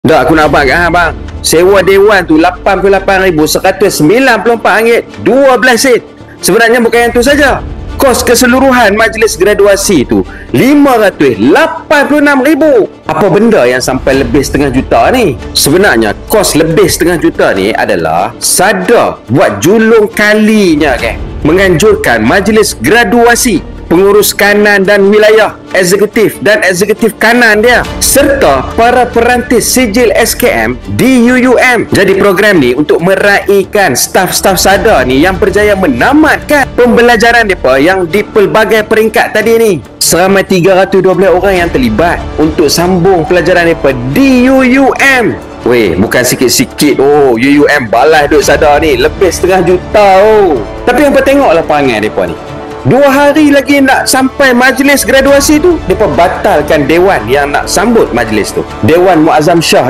Tak, aku nak abang kat bang. Sewa dewan tu RM88,194 12 sen. Sebenarnya bukan yang tu saja. Kos keseluruhan majlis graduasi tu RM586,000. Apa benda yang sampai lebih setengah juta ni? Sebenarnya kos lebih setengah juta ni adalah Sada buat julung kalinya menganjurkan majlis graduasi, pengurus kanan dan wilayah, eksekutif dan eksekutif kanan dia, serta para perantis sijil SKM di UUM. Jadi program ni untuk meraihkan staf-staf Sada ni yang berjaya menamatkan pembelajaran mereka yang di pelbagai peringkat tadi ni. Seramai 312 orang yang terlibat untuk sambung pelajaran mereka di UUM. Weh, bukan sikit-sikit. UUM balas duit Sada ni lebih setengah juta. Tapi hampa tengoklah perangai mereka ni. 2 hari lagi nak sampai majlis graduasi tu, mereka batalkan dewan yang nak sambut majlis tu. Dewan Muazzam Shah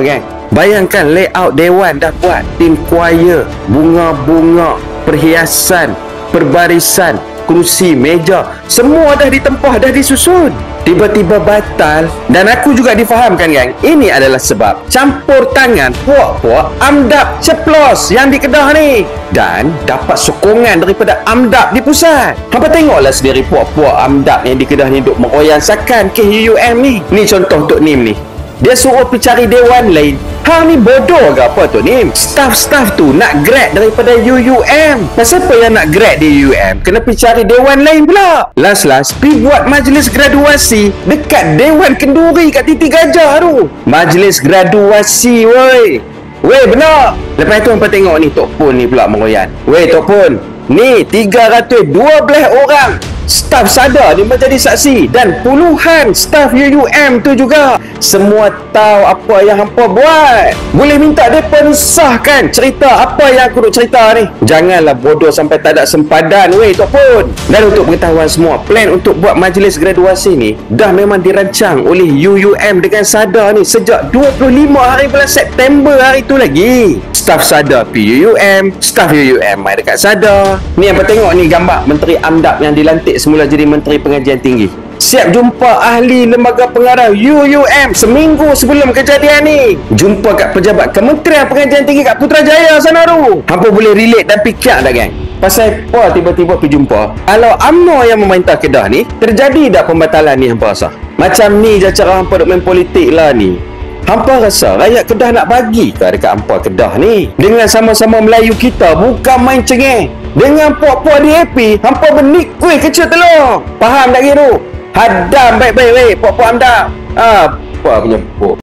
Bayangkan layout dewan dah buat. Tim choir, bunga-bunga, perhiasan, perbarisan, kerusi, meja, semua dah ditempah, dah disusun. Tiba-tiba batal. Dan aku juga difahamkan ini adalah sebab campur tangan puak-puak AMDAP ceplos yang di Kedah ni, dan dapat sokongan daripada AMDAP di pusat. Hampa tengoklah sendiri puak-puak AMDAP yang di Kedah ni duk mengoyansakan ke UUM ni. Ni contoh Tok Nim ni. Dia suruh pergi cari dewan lain. Hang ni bodoh ke apa tu Nim? Staff-staff tu nak grad daripada UUM. Kenapa yang nak grad di UUM kena pergi cari dewan lain pula? Last pergi buat majlis graduasi dekat Dewan Kenduri kat Titi Gajah tu. Majlis graduasi woi. Weh, benar. Lepas tu hampa tengok ni Tok Pun ni pula mengoyan. Weh Tok Pun, ni 312 orang staf Sada ni menjadi saksi, dan puluhan staf UUM tu juga. Semua tahu apa yang hampa buat. Boleh minta mereka sahkan cerita apa yang aku nak cerita ni. Janganlah bodoh sampai tak ada sempadan weh Tok Pun. Dan untuk pengetahuan semua, plan untuk buat majlis graduasi ni dah memang dirancang oleh UUM dengan Sada ni sejak 25 hari bulan September hari tu lagi. Staf Sada pergi UUM, staf UUM mai dekat Sada. Ni hampa tengok ni gambar Menteri AMDAP yang dilantik semula jadi Menteri Pengajian Tinggi. Siap jumpa ahli lembaga pengarah UUM seminggu sebelum kejadian ni. Jumpa kat pejabat Kementerian Pengajian Tinggi kat Putrajaya sana tu. Hampa boleh relate dan fikir dah pasal apa tiba-tiba pergi jumpa? Kalau UMNO yang memerintah Kedah ni, terjadi tak pembatalan ni hampa rasa? Macam ni je cara hampa duk main politik lah ni. Hampa rasa rakyat Kedah nak bagi ke dekat hampa Kedah ni? Dengan sama-sama Melayu kita bukan main cengeng. Dengan puak-puak DAP, hampa benik kuih kecil telur. Faham tak gitu? Hadam baik-baik weh puak-puak AMDAP. Apa punya puak?